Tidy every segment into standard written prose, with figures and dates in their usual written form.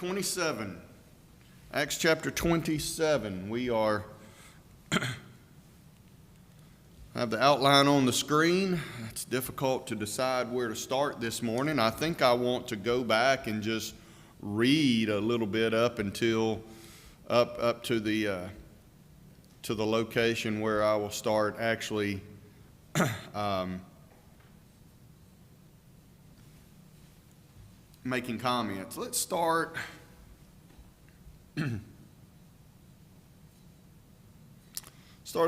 27. Acts chapter 27. We are have the outline on the screen. It's difficult to decide where to start this morning. I think I want to go back and just read a little bit up until up to the location where I will start actually making comments. Let's start at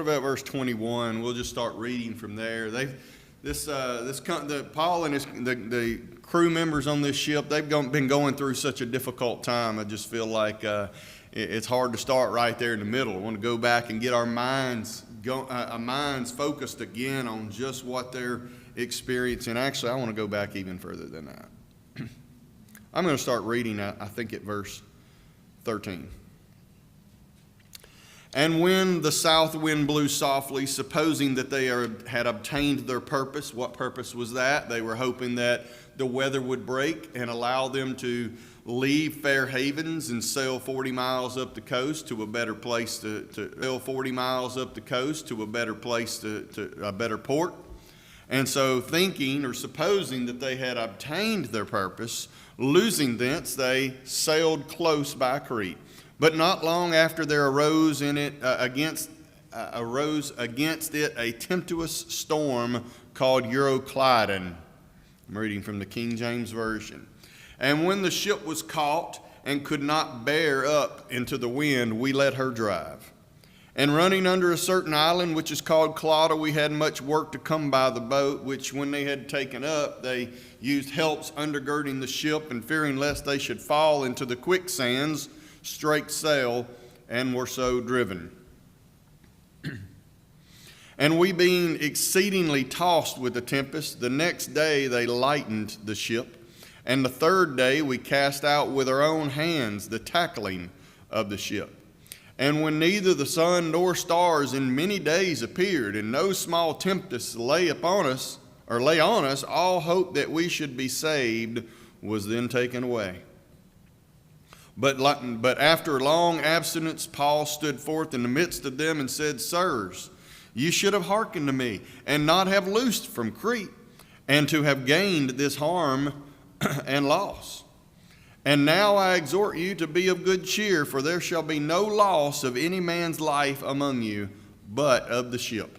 verse 21. We'll just start reading from there. Paul and the crew members on this ship, they've been going through such a difficult time. I just feel like it's hard to start right there in the middle. I want to go back and get our minds focused again on just what they're experiencing. Actually, I want to go back even further than that. I'm going to start reading, I think, at verse 13. And when the south wind blew softly, supposing that they had obtained their purpose. What purpose was that? They were hoping that the weather would break and allow them to leave Fair Havens and sail 40 miles up the coast to a better place to a better port. And so thinking or supposing that they had obtained their purpose, losing thence, they sailed close by Crete. But not long after there arose against it a tempestuous storm called Euroclydon. I'm reading from the King James Version. And when the ship was caught and could not bear up into the wind, we let her drive. And running under a certain island, which is called Cordova, we had much work to come by the boat, which when they had taken up, they used helps undergirding the ship, and fearing lest they should fall into the quicksands, strake sail, and were so driven. And we being exceedingly tossed with the tempest, the next day they lightened the ship. And the third day we cast out with our own hands the tackling of the ship. And when neither the sun nor stars in many days appeared, and no small tempest lay on us, all hope that we should be saved was then taken away. But after long abstinence, Paul stood forth in the midst of them and said, Sirs, you should have hearkened to me, and not have loosed from Crete, and to have gained this harm and loss. And now I exhort you to be of good cheer, for there shall be no loss of any man's life among you, but of the ship.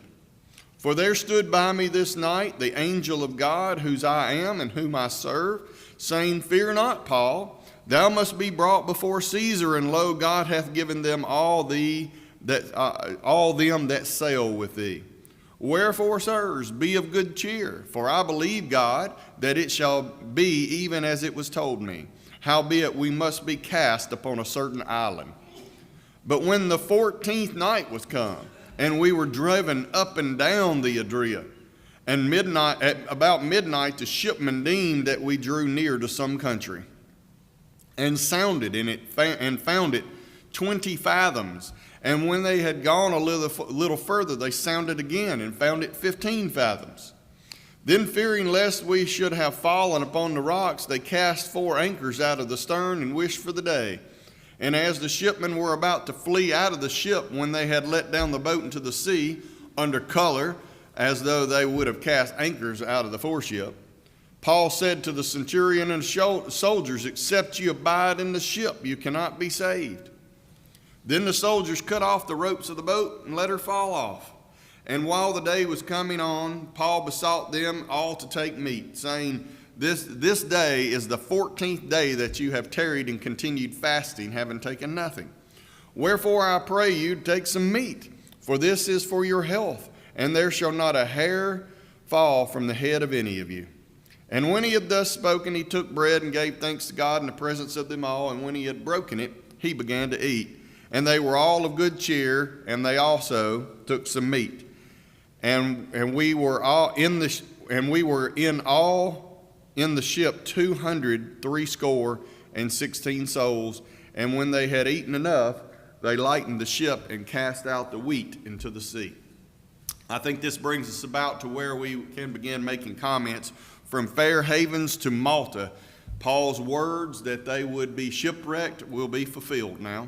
For there stood by me this night the angel of God, whose I am and whom I serve, saying, Fear not, Paul, thou must be brought before Caesar, and lo, God hath given them all them that sail with thee. Wherefore, sirs, be of good cheer, for I believe God that it shall be even as it was told me. Howbeit we must be cast upon a certain island. But when the 14th night was come, and we were driven up and down the Adria, and about midnight the shipmen deemed that we drew near to some country, and sounded in it, and found it 20 fathoms. And when they had gone a little further, they sounded again, and found it 15 fathoms. Then fearing lest we should have fallen upon the rocks, they cast 4 anchors out of the stern and wished for the day. And as the shipmen were about to flee out of the ship, when they had let down the boat into the sea, under color, as though they would have cast anchors out of the foreship, Paul said to the centurion and soldiers, Except you abide in the ship, you cannot be saved. Then the soldiers cut off the ropes of the boat and let her fall off. And while the day was coming on, Paul besought them all to take meat, saying, This day is the 14th day that you have tarried and continued fasting, having taken nothing. Wherefore I pray you take some meat, for this is for your health, and there shall not a hair fall from the head of any of you. And when he had thus spoken, he took bread and gave thanks to God in the presence of them all, and when he had broken it, he began to eat. And they were all of good cheer, and they also took some meat. And we were in the ship 216 souls. And when they had eaten enough, they lightened the ship and cast out the wheat into the sea. I think this brings us about to where we can begin making comments. From Fair Havens to Malta, Paul's words that they would be shipwrecked will be fulfilled now.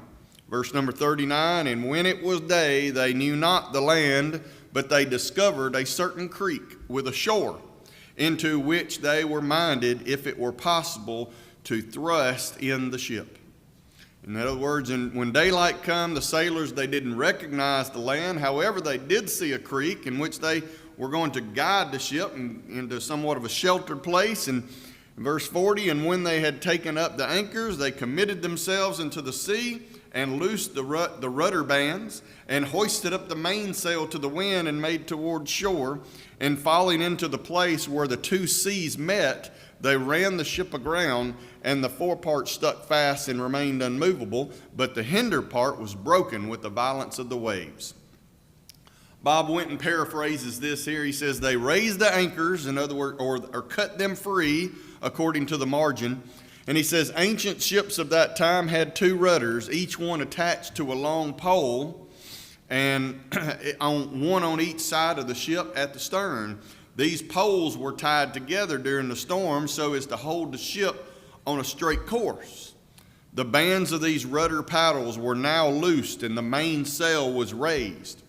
Verse number 39, and when it was day, they knew not the land, but they discovered a certain creek with a shore, into which they were minded, if it were possible, to thrust in the ship. In other words, when daylight come, the sailors, they didn't recognize the land. However, they did see a creek in which they were going to guide the ship into somewhat of a sheltered place. And verse 40, and when they had taken up the anchors, they committed themselves into the sea and loosed the rudder bands and hoisted up the mainsail to the wind and made toward shore. And falling into the place where the two seas met, they ran the ship aground, and the forepart stuck fast and remained unmovable, but the hinder part was broken with the violence of the waves. Bob Winton paraphrases this here. He says, they raised the anchors, in other words, or cut them free, according to the margin. And he says, ancient ships of that time had two rudders, each one attached to a long pole, and one on each side of the ship at the stern. These poles were tied together during the storm so as to hold the ship on a straight course. The bands of these rudder paddles were now loosed, and the mainsail was raised.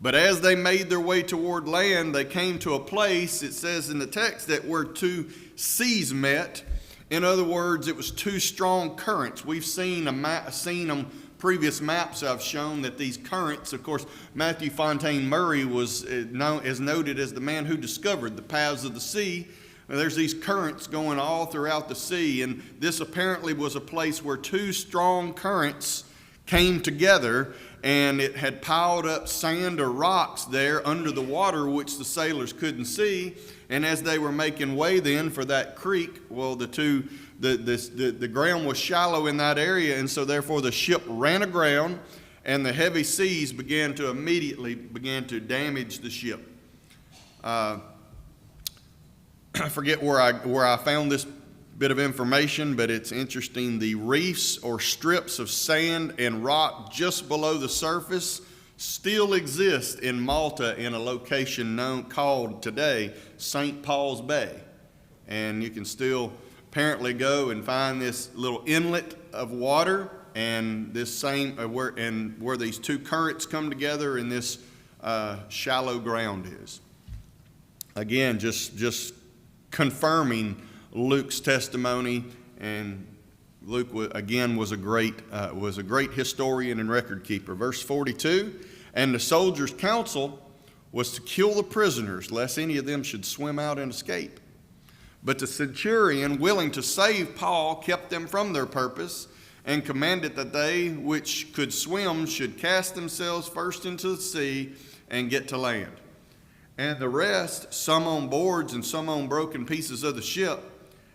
But as they made their way toward land, they came to a place, it says in the text, that where two seas met. In other words, it was two strong currents. We've seen them previous maps I've shown that these currents, of course, Matthew Fontaine Murray is noted as the man who discovered the paths of the sea. There's these currents going all throughout the sea, and this apparently was a place where two strong currents came together, and it had piled up sand or rocks there under the water, which the sailors couldn't see. And as they were making way then for that creek, well, the ground was shallow in that area, and so therefore the ship ran aground, and the heavy seas began to damage the ship. I forget where I found this bit of information, but it's interesting. The reefs or strips of sand and rock just below the surface still exist in Malta in a location called today St. Paul's Bay. And you can still apparently go and find this little inlet of water and this same where these two currents come together and this shallow ground is. Again, just confirming Luke's testimony, and Luke was a great historian and record keeper. Verse 42, and the soldiers' counsel was to kill the prisoners, lest any of them should swim out and escape. But the centurion, willing to save Paul, kept them from their purpose, and commanded that they which could swim should cast themselves first into the sea and get to land. And the rest, some on boards and some on broken pieces of the ship,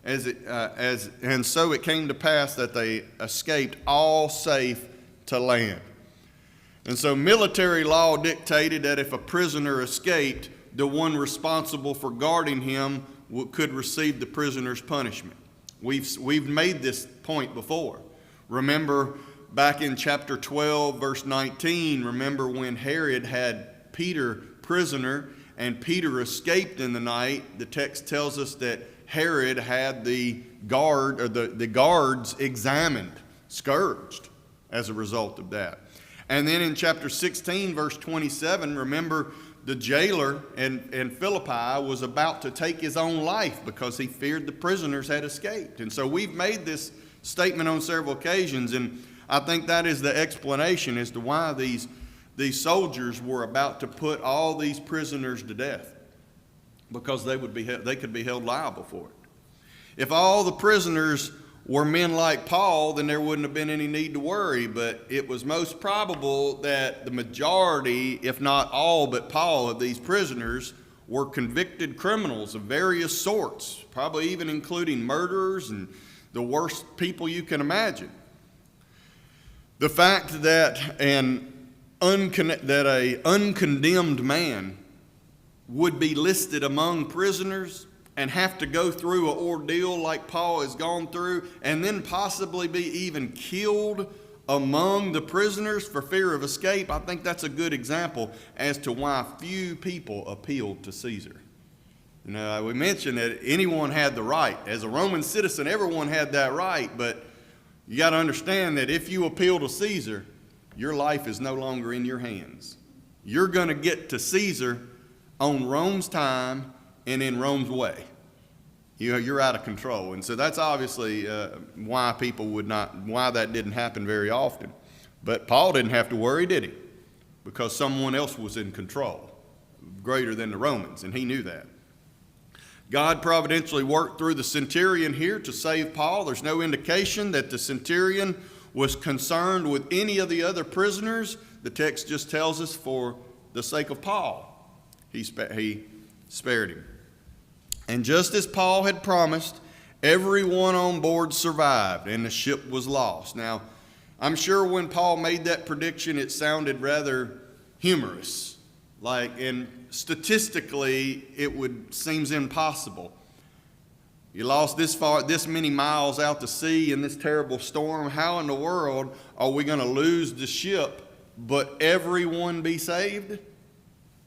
and so it came to pass that they escaped all safe to land. And so military law dictated that if a prisoner escaped, the one responsible for guarding him could receive the prisoner's punishment. We've made this point before. Remember back in chapter 12, verse 19, remember when Herod had Peter prisoner and Peter escaped in the night. The text tells us that Herod had the guards examined, scourged as a result of that. And then in chapter 16, verse 27, remember the jailer in Philippi was about to take his own life because he feared the prisoners had escaped. And so we've made this statement on several occasions, and I think that is the explanation as to why these soldiers were about to put all these prisoners to death, because they could be held liable for it. If all the prisoners were men like Paul, then there wouldn't have been any need to worry, but it was most probable that the majority, if not all but Paul, of these prisoners were convicted criminals of various sorts, probably even including murderers and the worst people you can imagine. The fact that an uncondemned man would be listed among prisoners and have to go through an ordeal like Paul has gone through, and then possibly be even killed among the prisoners for fear of escape, I think that's a good example as to why few people appealed to Caesar. You know, we mentioned that anyone had the right. As a Roman citizen, everyone had that right, but you got to understand that if you appeal to Caesar, your life is no longer in your hands. You're going to get to Caesar on Rome's time and in Rome's way. You're out of control. And so that's obviously why that didn't happen very often. But Paul didn't have to worry, did he? Because someone else was in control, greater than the Romans, and he knew that. God providentially worked through the centurion here to save Paul. There's no indication that the centurion was concerned with any of the other prisoners. The text just tells us for the sake of Paul, he spared him. And just as Paul had promised, everyone on board survived and the ship was lost. Now, I'm sure when Paul made that prediction, it sounded rather humorous. And statistically, seems impossible. You lost this many miles out to sea in this terrible storm. How in the world are we going to lose the ship, but everyone be saved? And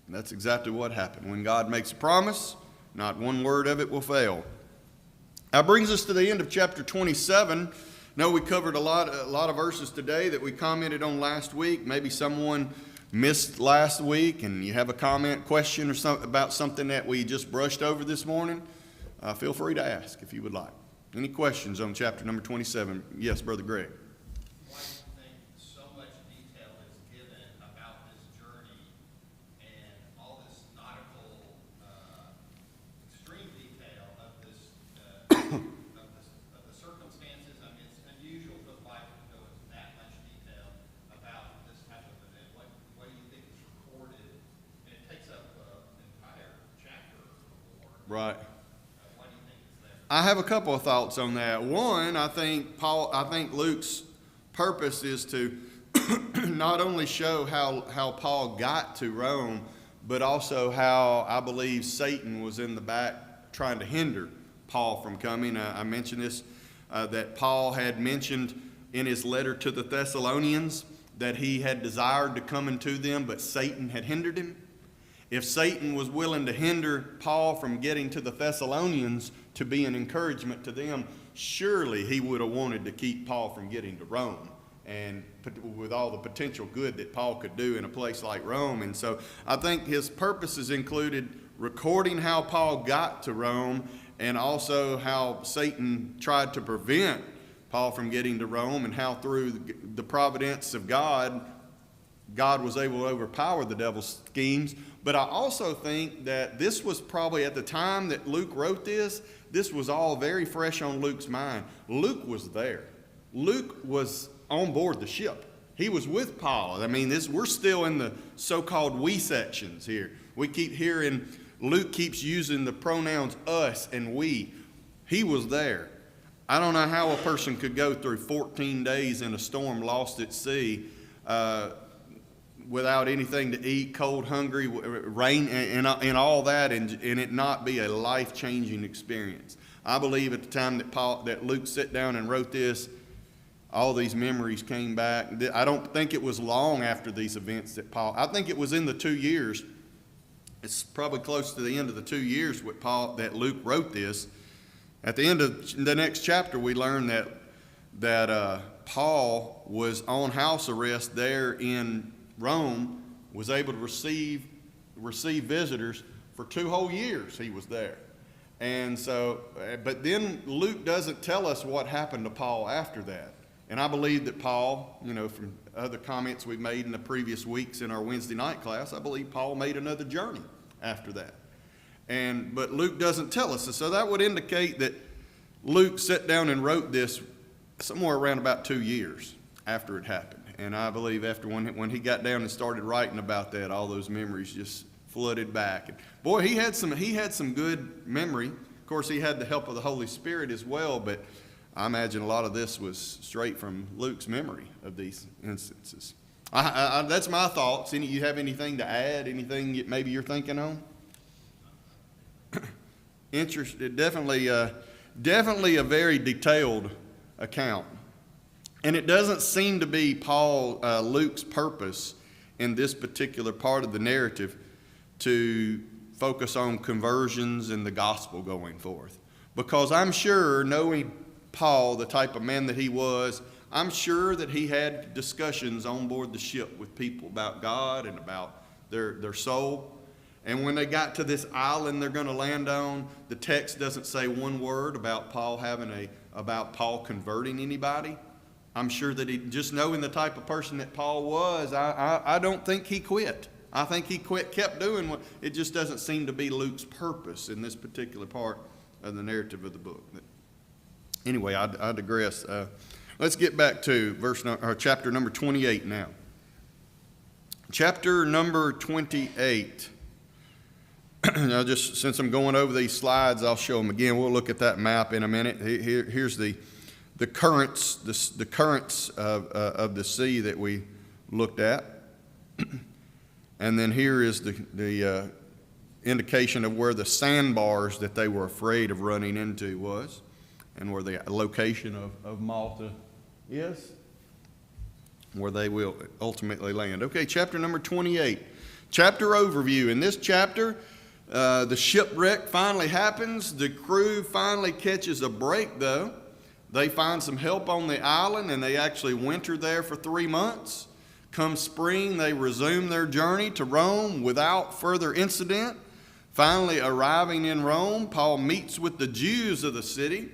that's exactly what happened. When God makes a promise, not one word of it will fail. That brings us to the end of chapter 27. Now, we covered a lot of verses today that we commented on last week. Maybe someone missed last week and you have a comment, question, or something about something that we just brushed over this morning, feel free to ask if you would like. Any questions on chapter number 27? Yes, Brother Greg. Why do you think so much detail is given about this journey and all this nautical extreme detail of the circumstances? I mean, it's unusual for the Bible to go into that much detail about this type of event. What do you think is recorded? And it takes up an entire chapter or more. Right. Why do you think it's there? I have a couple of thoughts on that. One, I think Luke's purpose is to not only show how Paul got to Rome, but also how I believe Satan was in the back trying to hinder Paul from coming. I mentioned this, that Paul had mentioned in his letter to the Thessalonians that he had desired to come into them, but Satan had hindered him. If Satan was willing to hinder Paul from getting to the Thessalonians to be an encouragement to them, surely he would have wanted to keep Paul from getting to Rome, and with all the potential good that Paul could do in a place like Rome. And so I think his purposes included recording how Paul got to Rome and also how Satan tried to prevent Paul from getting to Rome, and how through the providence of God was able to overpower the devil's schemes. But I also think that this was probably at the time that Luke wrote this was all very fresh on Luke's mind. Luke was there. Luke was on board the ship. He was with Paul. I mean, we're still in the so-called we sections here. We keep hearing Luke keeps using the pronouns us and we. He was there. I don't know how a person could go through 14 days in a storm, lost at sea, without anything to eat, cold, hungry, rain, and all that, and it not be a life-changing experience. I believe at the time that Luke sat down and wrote this, all these memories came back. I don't think it was long after these events I think it was in the 2 years. It's probably close to the end of the 2 years that Luke wrote this. At the end of the next chapter, we learn that Paul was on house arrest there in Rome, was able to receive visitors for 2 whole years. He was there. And so, but then Luke doesn't tell us what happened to Paul after that. And I believe that Paul, from other comments we've made in the previous weeks in our Wednesday night class, I believe Paul made another journey after that. But Luke doesn't tell us. So that would indicate that Luke sat down and wrote this somewhere around about 2 years after it happened. And I believe after when he got down and started writing about that, all those memories just flooded back. And boy, he had some good memory. Of course, he had the help of the Holy Spirit as well, but I imagine a lot of this was straight from Luke's memory of these instances. That's my thoughts. You have anything to add? Anything maybe you're thinking on? Interested, definitely a very detailed account. And it doesn't seem to be Luke's purpose in this particular part of the narrative to focus on conversions and the gospel going forth. Because I'm sure, knowing Paul, the type of man that he was, I'm sure that he had discussions on board the ship with people about God and about their soul. And when they got to this island they're going to land on, the text doesn't say one word about Paul converting anybody. I'm sure that he, just knowing the type of person that Paul was, I don't think he quit. I think he kept doing what, it just doesn't seem to be Luke's purpose in this particular part of the narrative of the book. But anyway, I digress. Let's get back to chapter number 28 now. Chapter number 28. Now, just since I'm going over these slides, I'll show them again. We'll look at that map in a minute. Here's the currents, the currents of the sea that we looked at. And then here is the indication of where the sandbars that they were afraid of running into was, and where the location of Malta is, where they will ultimately land. Okay, chapter number 28. Chapter overview. In this chapter, the shipwreck finally happens. The crew finally catches a break, though. They find some help on the island, and they actually winter there for 3 months. Come spring, they resume their journey to Rome without further incident. Finally arriving in Rome, Paul meets with the Jews of the city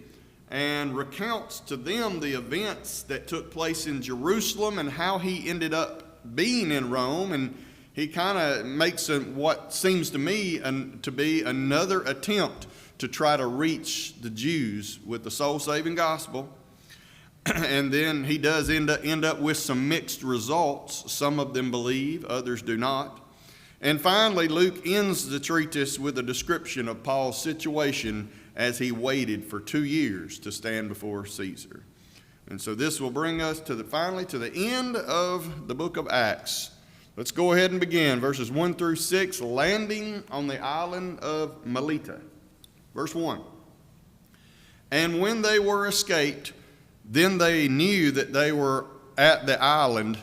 and recounts to them the events that took place in Jerusalem and how he ended up being in Rome. And he kind of makes what seems to me to be another attempt to try to reach the Jews with the soul-saving gospel. And then he does end up with some mixed results. Some of them believe, others do not. And finally, Luke ends the treatise with a description of Paul's situation as he waited for 2 years to stand before Caesar. And so this will bring us finally to the end of the book of Acts. Let's go ahead and begin. Verses 1 through 6, landing on the island of Melita. Verse 1. And when they were escaped, then they knew that they were at the island,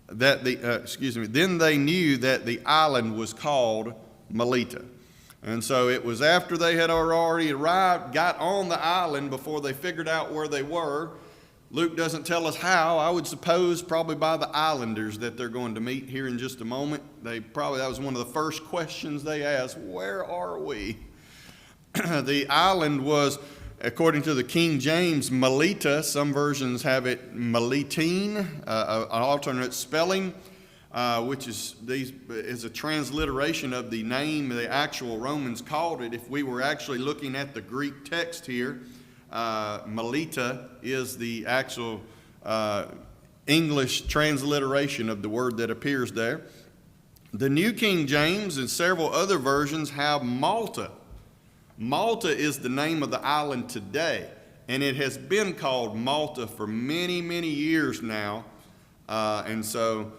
then they knew that the island was called Melita. And so it was after they had already arrived, got on the island, before they figured out where they were. Luke doesn't tell us how. I would suppose probably by the islanders that they're going to meet here in just a moment. That was one of the first questions they asked, where are we? The island was, according to the King James, Melita. Some versions have it Melitine, an alternate spelling, which is a transliteration of the name the actual Romans called it. If we were actually looking at the Greek text here, Melita is the actual English transliteration of the word that appears there. The New King James and several other versions have Malta. Malta is the name of the island today, and it has been called Malta for many, many years now. And so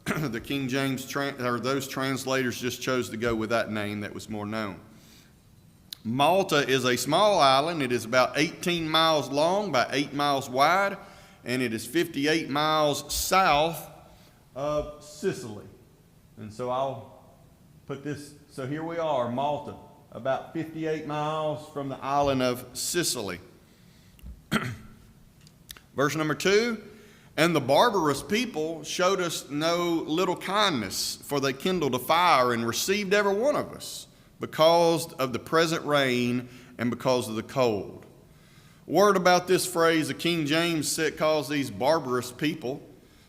the King James, those translators just chose to go with that name that was more known. Malta is a small island. It is about 18 miles long by 8 miles wide, and it is 58 miles south of Sicily. And so I'll put this, so here we are, Malta, about 58 miles from the island of Sicily. Verse number 2, and the barbarous people showed us no little kindness, for they kindled a fire and received every one of us, because of the present rain and because of the cold. Word about this phrase, the King James calls these barbarous people.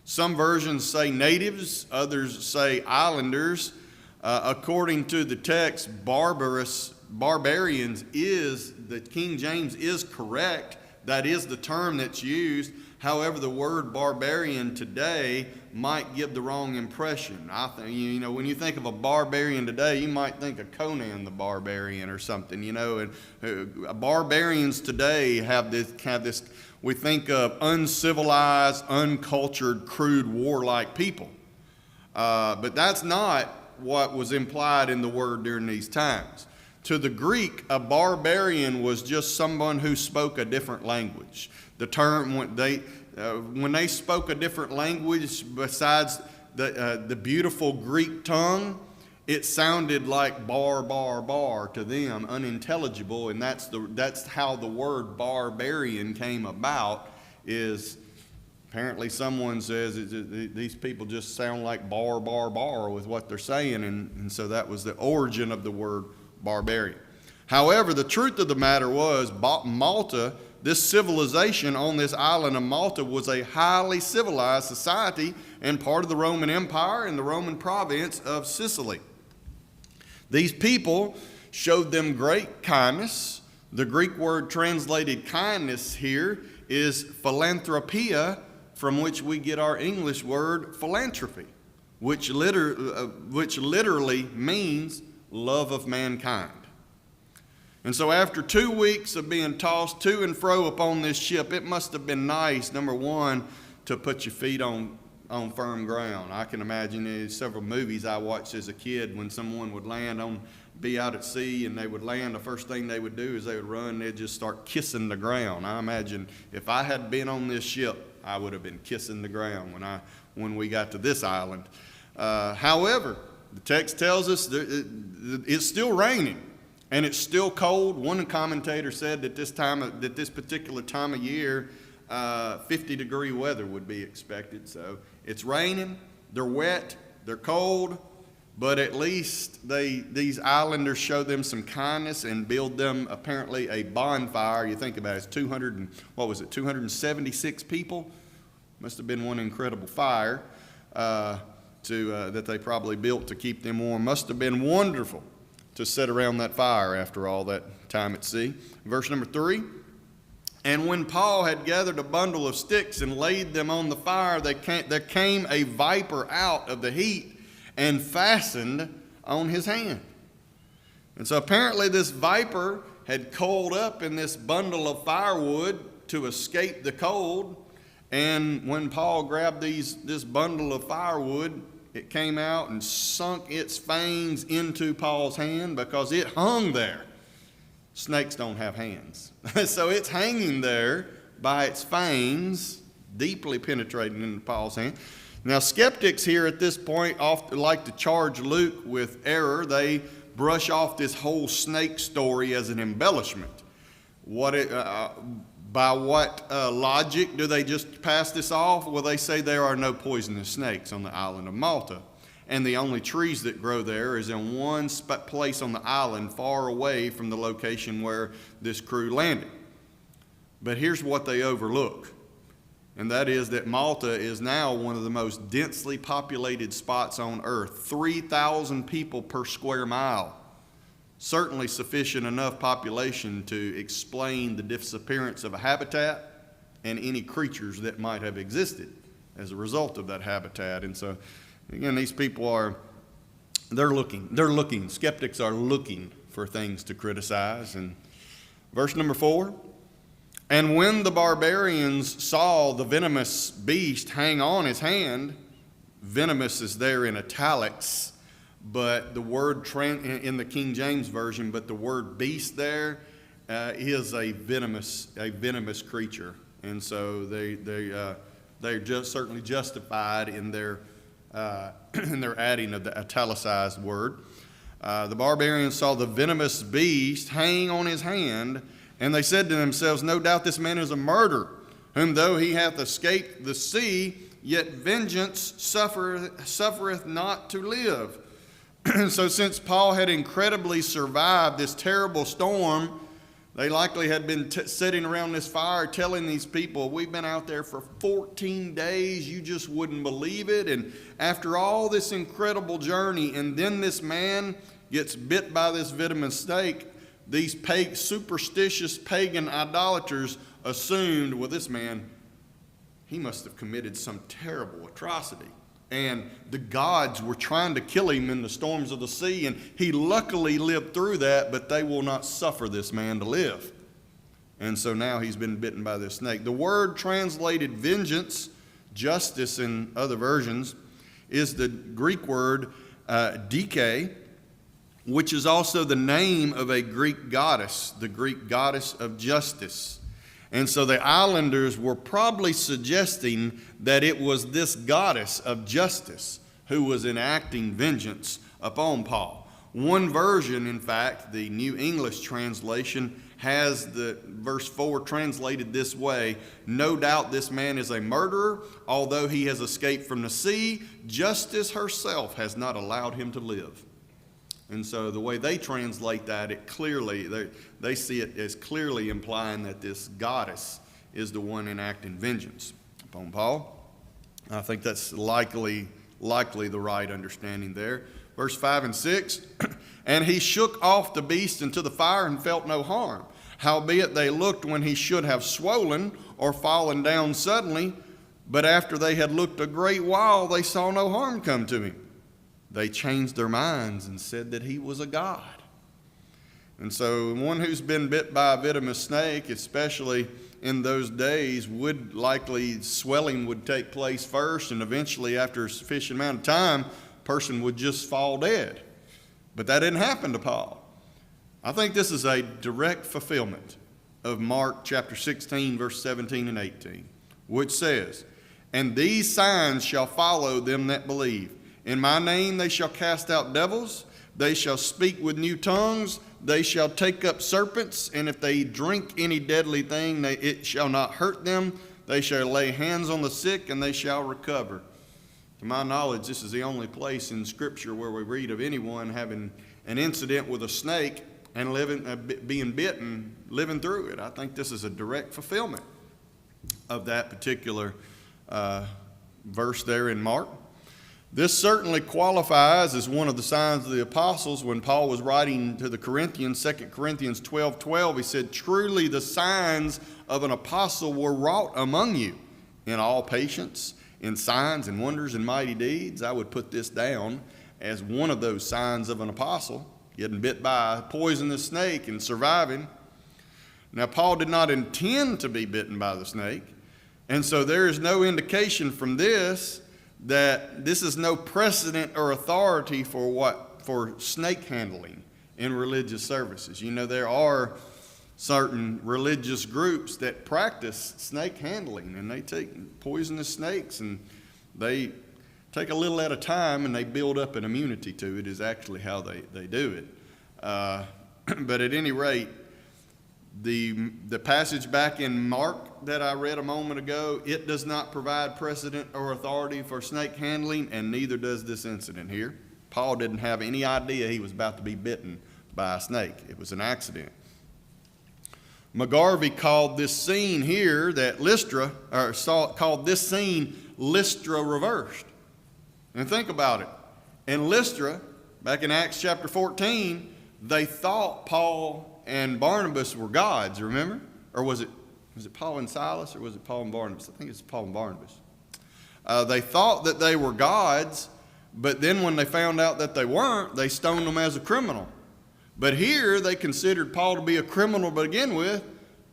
Some versions say natives, others say islanders. According to the text, barbarians the King James is correct. That is the term that's used. However, the word barbarian today might give the wrong impression. I think, when you think of a barbarian today, you might think of Conan the Barbarian or something, And barbarians today have this. We think of uncivilized, uncultured, crude, warlike people. But that's not what was implied in the word during these times. To the Greek, a barbarian was just someone who spoke a different language. The term, when they spoke a different language besides the beautiful Greek tongue, it sounded like bar, bar, bar to them, unintelligible, and that's how the word barbarian came about. Is apparently someone says these people just sound like bar, bar, bar with what they're saying, and so that was the origin of the word barbarian. However, the truth of the matter was Malta, this civilization on this island of Malta, was a highly civilized society and part of the Roman Empire and the Roman province of Sicily. These people showed them great kindness. The Greek word translated kindness here is philanthropia, from which we get our English word philanthropy, which literally means love of mankind. And so after 2 weeks of being tossed to and fro upon this ship, it must have been nice, number one, to put your feet on firm ground. I can imagine there's several movies I watched as a kid when someone would be out at sea and they would land. The first thing they would do is they would run, they'd just start kissing the ground. I imagine if I had been on this ship, I would have been kissing the ground when we got to this island. However, the text tells us it's still raining. And it's still cold. One commentator said that this particular time of year, 50-degree weather would be expected. So it's raining, they're wet, they're cold, but at least these islanders show them some kindness and build them apparently a bonfire. You think about it, it's 276 people. Must have been one incredible fire that they probably built to keep them warm. Must have been wonderful to sit around that fire after all that time at sea. Verse number 3, and when Paul had gathered a bundle of sticks and laid them on the fire, there came a viper out of the heat and fastened on his hand. And so apparently this viper had coiled up in this bundle of firewood to escape the cold. And when Paul grabbed this bundle of firewood, it came out and sunk its fangs into Paul's hand because it hung there. Snakes don't have hands. So it's hanging there by its fangs, deeply penetrating into Paul's hand. Now, skeptics here at this point often like to charge Luke with error. They brush off this whole snake story as an embellishment. By what logic do they just pass this off? Well, they say there are no poisonous snakes on the island of Malta. And the only trees that grow there is in one place on the island far away from the location where this crew landed. But here's what they overlook, and that is that Malta is now one of the most densely populated spots on earth, 3,000 people per square mile. Certainly sufficient enough population to explain the disappearance of a habitat and any creatures that might have existed as a result of that habitat. And so, again, these people they're looking. Skeptics are looking for things to criticize. And verse number 4, and when the barbarians saw the venomous beast hang on his hand, venomous is there in italics, but the word in the King James Version, but the word beast there is a venomous creature, and so they're just certainly justified in their adding of the italicized word. The barbarians saw the venomous beast hang on his hand, and they said to themselves, no doubt this man is a murderer, whom though he hath escaped the sea, yet vengeance suffereth not to live. So since Paul had incredibly survived this terrible storm, they likely had been sitting around this fire telling these people, we've been out there for 14 days, you just wouldn't believe it. And after all this incredible journey, and then this man gets bit by this venomous snake, these superstitious pagan idolaters assumed, well, this man, he must have committed some terrible atrocity. And the gods were trying to kill him in the storms of the sea, and he luckily lived through that, but they will not suffer this man to live. And so now he's been bitten by this snake. The word translated vengeance, justice in other versions, is the Greek word dike, which is also the name of a Greek goddess, the Greek goddess of justice. And so the islanders were probably suggesting that it was this goddess of justice who was enacting vengeance upon Paul. One version, in fact, the New English translation, has the verse 4 translated this way: "No doubt this man is a murderer, although he has escaped from the sea, justice herself has not allowed him to live." And so the way they translate that, it clearly, they see it as clearly implying that this goddess is the one enacting vengeance upon Paul. I think that's likely the right understanding there. Verse 5 and 6, "And he shook off the beast into the fire and felt no harm. Howbeit they looked when he should have swollen or fallen down suddenly, but after they had looked a great while, they saw no harm come to him. They changed their minds and said that he was a god." And so one who's been bit by a venomous snake, especially in those days, would likely, swelling would take place first, and eventually after a sufficient amount of time, person would just fall dead. But that didn't happen to Paul. I think this is a direct fulfillment of Mark chapter 16, verse 17 and 18, which says, "And these signs shall follow them that believe. In my name they shall cast out devils, they shall speak with new tongues, they shall take up serpents, and if they drink any deadly thing, it shall not hurt them. They shall lay hands on the sick, and they shall recover." To my knowledge, this is the only place in Scripture where we read of anyone having an incident with a snake and being bitten, living through it. I think this is a direct fulfillment of that particular verse there in Mark. This certainly qualifies as one of the signs of the apostles. When Paul was writing to the Corinthians, 2 Corinthians 12:12, he said, "Truly the signs of an apostle were wrought among you in all patience, in signs and wonders and mighty deeds." I would put this down as one of those signs of an apostle, getting bit by a poisonous snake and surviving. Now, Paul did not intend to be bitten by the snake, and so there is no indication from this that this is no precedent or authority for snake handling in religious services. You know, there are certain religious groups that practice snake handling, and they take poisonous snakes and they take a little at a time, and they build up an immunity to it, is actually how they do it. But at any rate, the passage back in Mark that I read a moment ago, it does not provide precedent or authority for snake handling, and neither does this incident here. Paul didn't have any idea he was about to be bitten by a snake. It was an accident. McGarvey called this scene here called this scene Lystra reversed. And think about it. In Lystra, back in Acts chapter 14, they thought Paul and Barnabas were gods, remember? Or was it Paul and Silas, or was it Paul and Barnabas? I think it's Paul and Barnabas. They thought that they were gods, but then when they found out that they weren't, they stoned them as a criminal. But here, they considered Paul to be a criminal to begin with,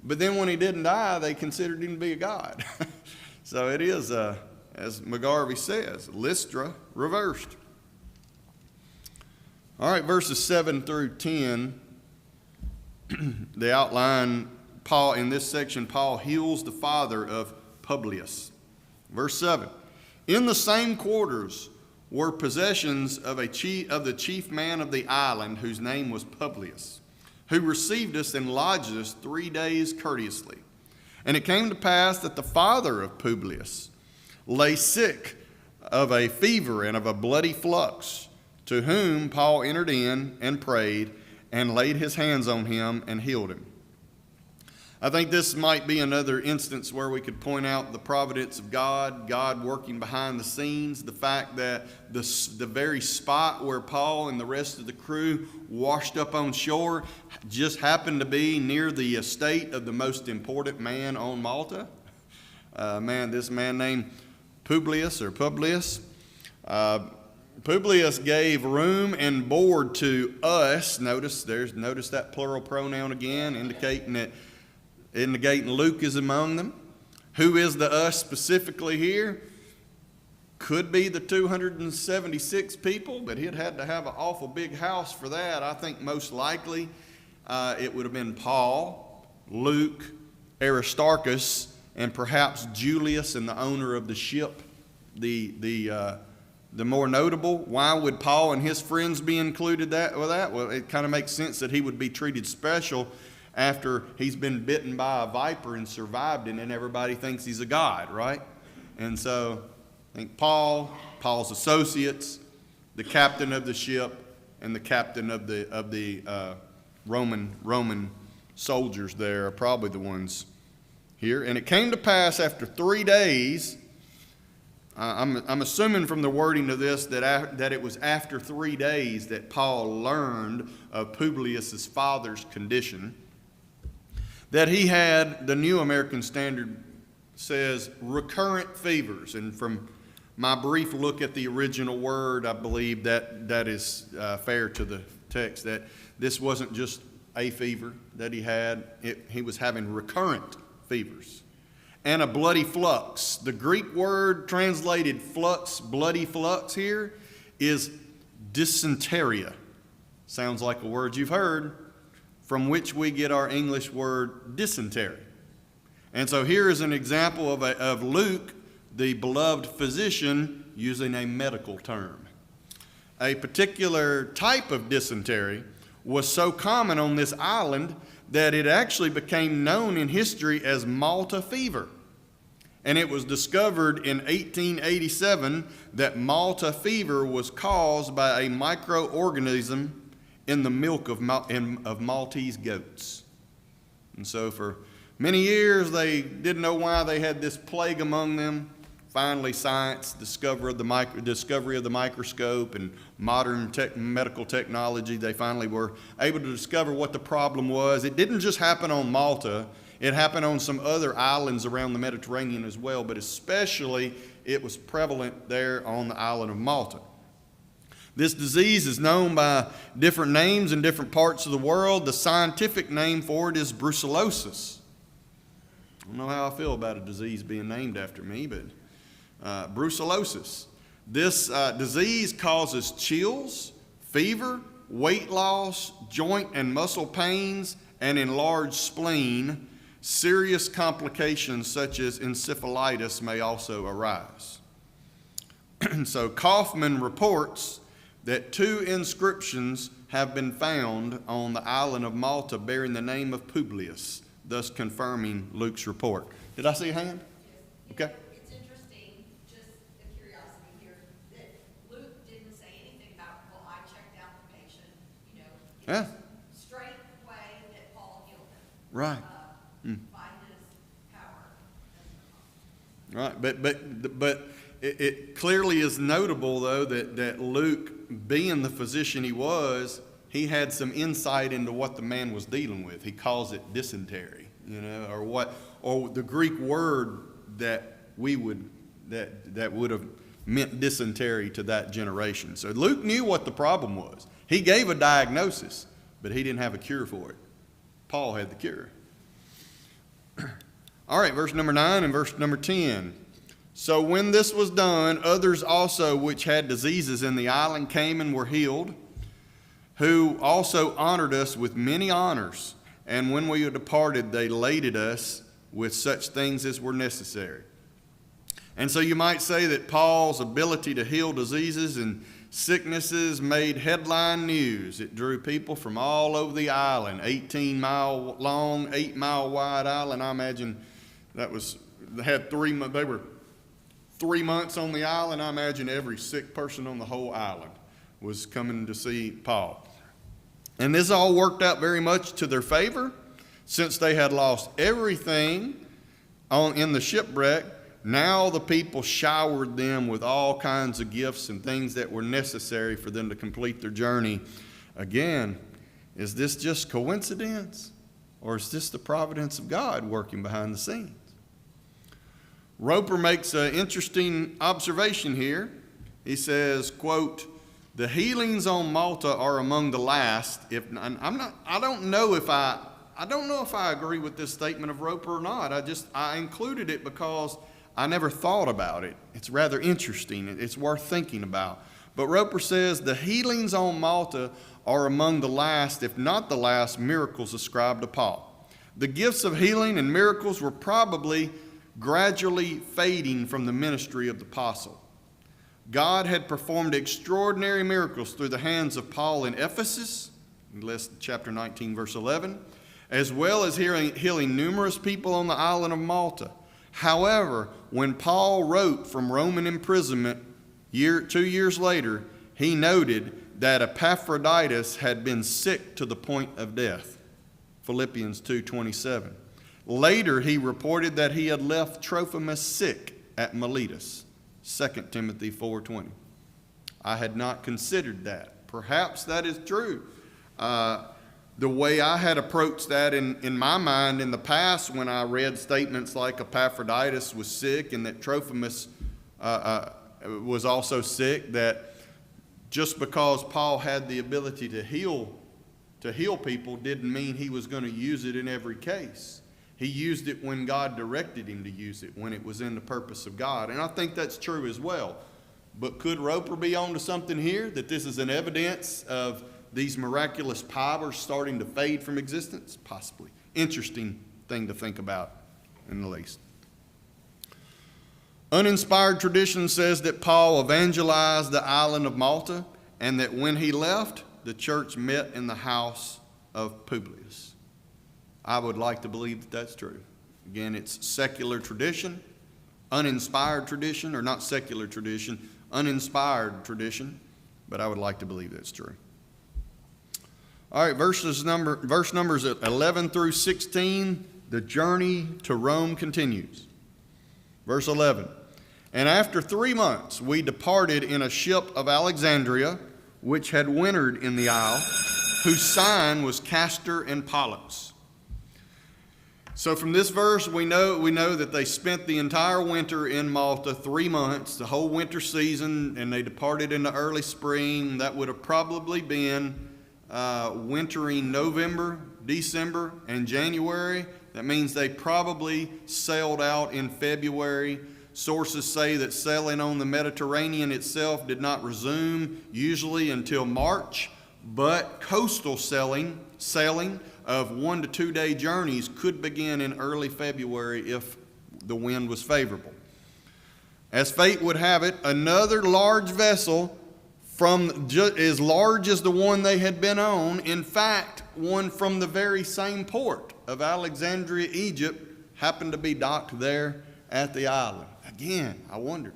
but then when he didn't die, they considered him to be a god. So it is, as McGarvey says, Lystra reversed. All right, verses 7 through 10, they outline Paul, in this section, Paul heals the father of Publius. Verse 7, "In the same quarters were possessions of the chief man of the island, whose name was Publius, who received us and lodged us 3 days courteously. And it came to pass that the father of Publius lay sick of a fever and of a bloody flux, to whom Paul entered in and prayed and laid his hands on him and healed him." I think this might be another instance where we could point out the providence of God, God working behind the scenes, the fact that the very spot where Paul and the rest of the crew washed up on shore just happened to be near the estate of the most important man on Malta. This man named Publius. Publius gave room and board to us. Notice that plural pronoun again, indicating Luke is among them. Who is the us specifically here? Could be the 276 people, but he'd had to have an awful big house for that. I think most likely it would have been Paul, Luke, Aristarchus, and perhaps Julius and the owner of the ship, the the more notable. Why would Paul and his friends be included with that? Well, it kind of makes sense that he would be treated special after he's been bitten by a viper and survived it, and everybody thinks he's a god, right? And so I think Paul's associates, the captain of the ship, and the captain of the Roman soldiers there are probably the ones here. And it came to pass after 3 days, I'm assuming from the wording of this that it was after 3 days that Paul learned of Publius's father's condition, that he had, the New American Standard says, recurrent fevers. And from my brief look at the original word, I believe that is fair to the text, that this wasn't just a fever that he had. He was having recurrent fevers. And a bloody flux. The Greek word translated flux, bloody flux here, is dysentery. Sounds like a word you've heard, from which we get our English word dysentery. And so here is an example of Luke, the beloved physician, using a medical term. A particular type of dysentery was so common on this island that it actually became known in history as Malta fever. And it was discovered in 1887 that Malta fever was caused by a microorganism in the milk of Maltese goats. And so for many years they didn't know why they had this plague among them. Finally, science, discovery of the microscope and modern medical technology, they finally were able to discover what the problem was. It didn't just happen on Malta. It happened on some other islands around the Mediterranean as well, but especially it was prevalent there on the island of Malta. This disease is known by different names in different parts of the world. The scientific name for it is brucellosis. I don't know how I feel about a disease being named after me, but brucellosis. This disease causes chills, fever, weight loss, joint and muscle pains, and enlarged spleen. Serious complications such as encephalitis may also arise. So Kaufman reports that 2 inscriptions have been found on the island of Malta bearing the name of Publius, thus confirming Luke's report. Did I see a hand? Yes. Okay. It's interesting, just a curiosity here, that Luke didn't say anything about, well, I checked out the patient, Yeah. straight way that Paul healed him. Right. By his power. Right, but it clearly is notable, though, that Luke, being the physician he was, he had some insight into what the man was dealing with. He calls it dysentery, or the Greek word that would have meant dysentery to that generation. So Luke knew what the problem was. He gave a diagnosis, but he didn't have a cure for it. Paul had the cure. All right, verse number 9 and verse number 10. So when this was done, others also which had diseases in the island came and were healed, who also honored us with many honors. And when we had departed, they laded us with such things as were necessary. And so you might say that Paul's ability to heal diseases and sicknesses made headline news. It drew people from all over the island, 18-mile long, 8-mile wide island. I imagine they were 3 months on the island. I imagine every sick person on the whole island was coming to see Paul. And this all worked out very much to their favor, since they had lost everything in the shipwreck. Now the people showered them with all kinds of gifts and things that were necessary for them to complete their journey. Again, is this just coincidence, or is this the providence of God working behind the scenes? Roper makes an interesting observation here. He says, quote, "The healings on Malta are among the last." I don't know if I agree with this statement of Roper or not. I included it because I never thought about it. It's rather interesting. It's worth thinking about. But Roper says the healings on Malta are among the last, if not the last, miracles ascribed to Paul. The gifts of healing and miracles were probably gradually fading from the ministry of the apostle. God had performed extraordinary miracles through the hands of Paul in Ephesus, chapter 19, verse 11, as well as healing numerous people on the island of Malta. However, when Paul wrote from Roman imprisonment 2 years later, he noted that Epaphroditus had been sick to the point of death. Philippians 2:27. Later, he reported that he had left Trophimus sick at Miletus. 2 Timothy 4:20. I had not considered that. Perhaps that is true. The way I had approached that in my mind in the past, when I read statements like Epaphroditus was sick and that Trophimus was also sick, that just because Paul had the ability to heal people didn't mean he was going to use it in every case. He used it when God directed him to use it, when it was in the purpose of God. And I think that's true as well. But could Roper be onto something here, that this is an evidence of these miraculous powers starting to fade from existence? Possibly. Interesting thing to think about, in the least. Uninspired tradition says that Paul evangelized the island of Malta, and that when he left, the church met in the house of Publius. I would like to believe that that's true. Again, it's secular tradition, uninspired tradition, or not secular tradition, uninspired tradition, but I would like to believe that's true. All right, verse numbers 11 through 16, the journey to Rome continues. Verse 11, and after 3 months we departed in a ship of Alexandria, which had wintered in the isle, whose sign was Castor and Pollux. So from this verse, we know that they spent the entire winter in Malta, 3 months, the whole winter season, and they departed in the early spring. That would have probably been wintering November, December, and January. That means they probably sailed out in February. Sources say that sailing on the Mediterranean itself did not resume usually until March, but coastal sailing of 1 to 2 day journeys could begin in early February if the wind was favorable. As fate would have it, another large vessel as large as the one they had been on, in fact, one from the very same port of Alexandria, Egypt, happened to be docked there at the island. Again, I wonder,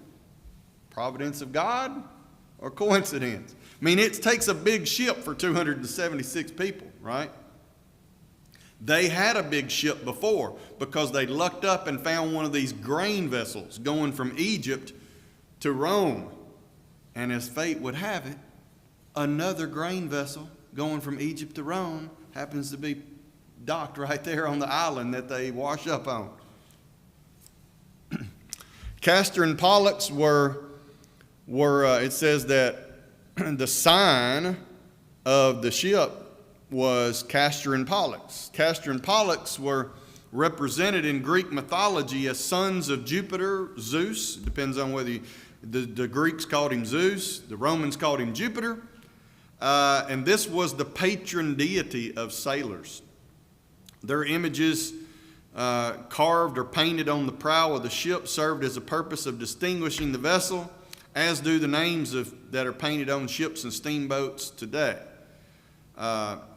providence of God or coincidence? I mean, it takes a big ship for 276 people, right? They had a big ship before because they lucked up and found one of these grain vessels going from Egypt to Rome. And as fate would have it, another grain vessel going from Egypt to Rome happens to be docked right there on the island that they wash up on. Castor and Pollux were it says that the sign of the ship was Castor and Pollux. Castor and Pollux were represented in Greek mythology as sons of Jupiter, Zeus. It depends on whether the Greeks called him Zeus, the Romans called him Jupiter. And this was the patron deity of sailors. Their images carved or painted on the prow of the ship served as a purpose of distinguishing the vessel, as do the names that are painted on ships and steamboats today.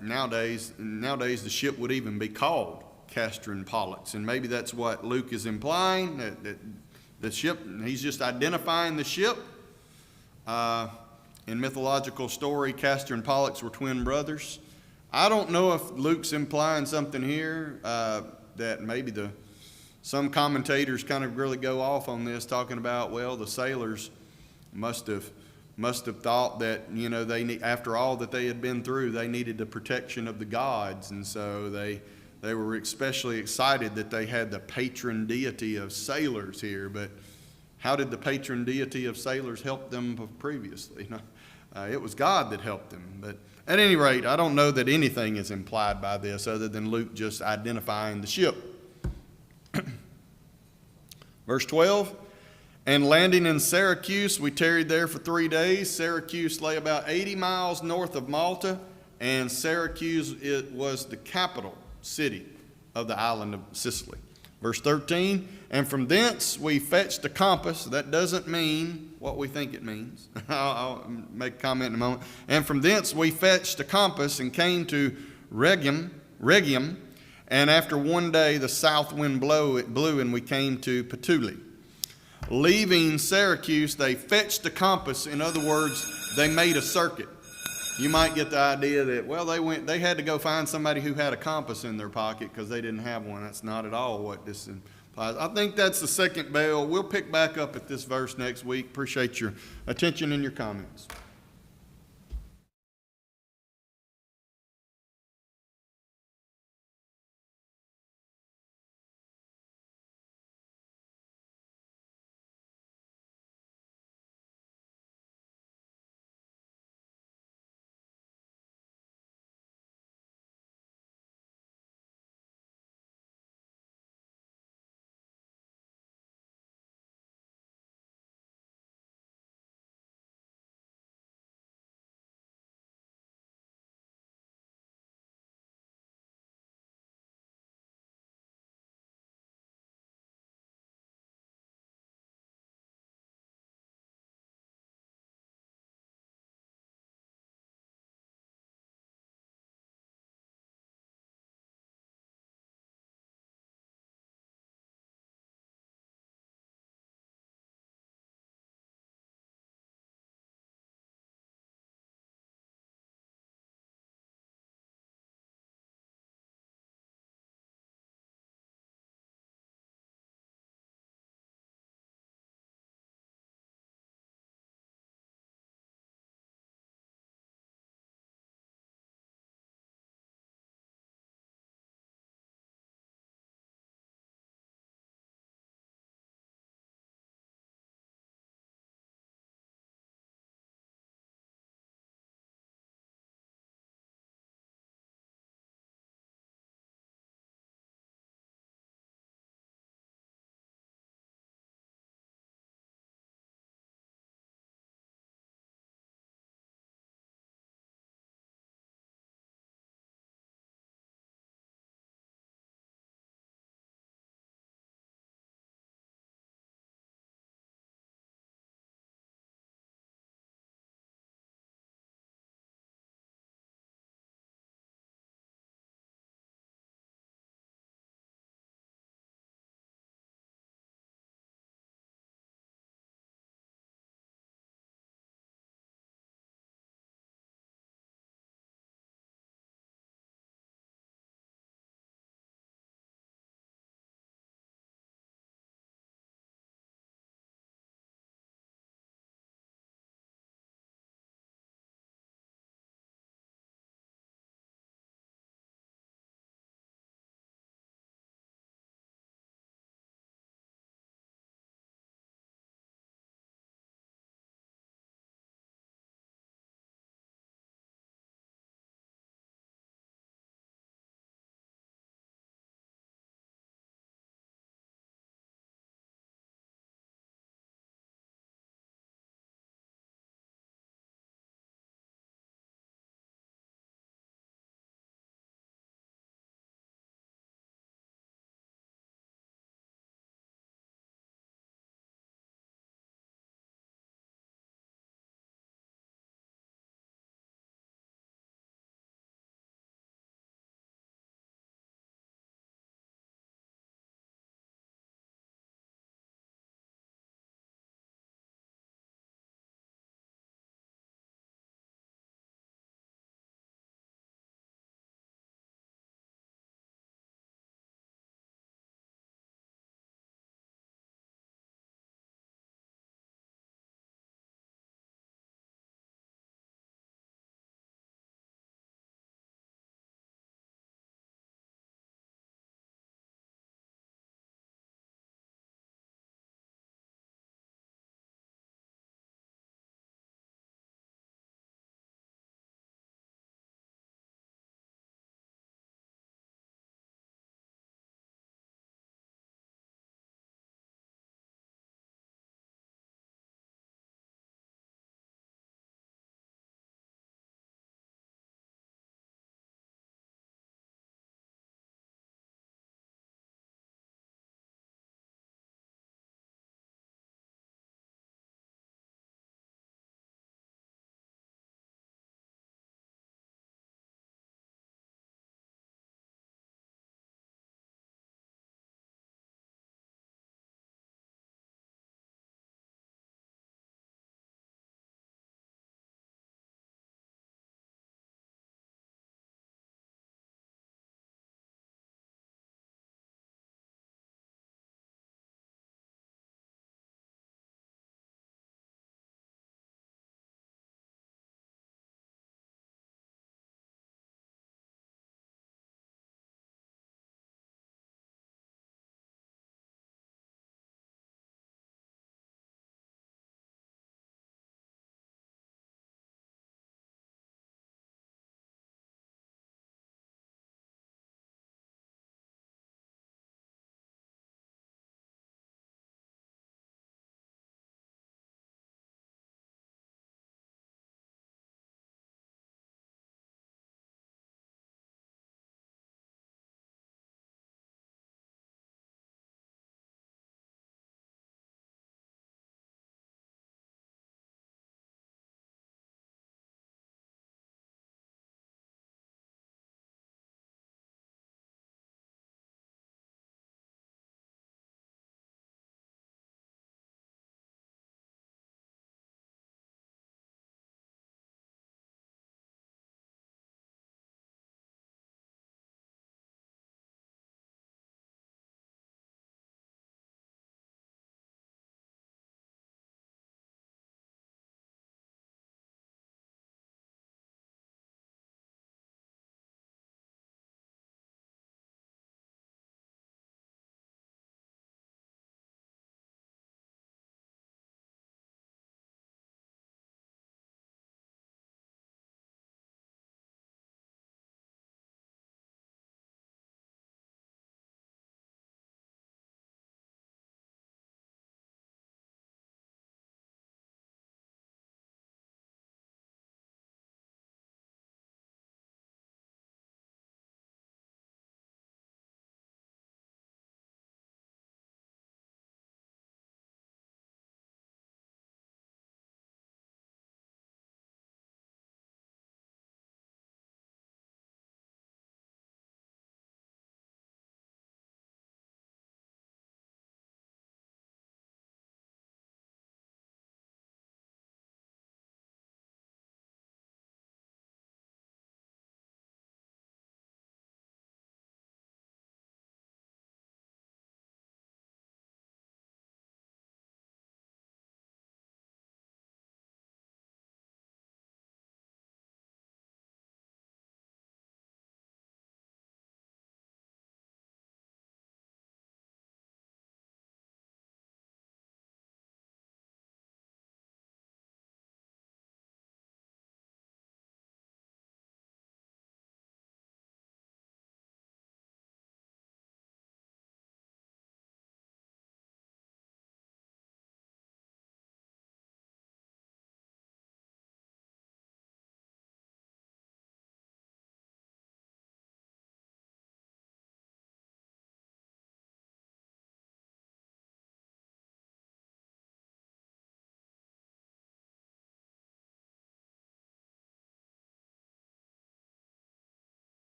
Nowadays the ship would even be called Castor and Pollux, and maybe that's what Luke is implying, that the ship, he's just identifying the ship. In mythological story, Castor and Pollux were twin brothers. I don't know if Luke's implying something here that maybe some commentators kind of really go off on this, talking about, well, the sailors must have thought that, after all that they had been through, they needed the protection of the gods, and so they were especially excited that they had the patron deity of sailors here. But how did the patron deity of sailors help them previously? It was God that helped them. But at any rate, I don't know that anything is implied by this other than Luke just identifying the ship. Verse 12, and landing in Syracuse, we tarried there for 3 days. Syracuse lay about 80 miles north of Malta, and Syracuse was the capital city of the island of Sicily. Verse 13, and from thence we fetched a compass. That doesn't mean what we think it means. I'll make a comment in a moment. And from thence we fetched a compass and came to Rhegium, and after one day the south wind blew, and we came to Puteoli. Leaving Syracuse, they fetched a compass. In other words, they made a circuit. You might get the idea that, well, they had to go find somebody who had a compass in their pocket because they didn't have one. That's not at all what this implies. I think that's the second bell. We'll pick back up at this verse next week. Appreciate your attention and your comments.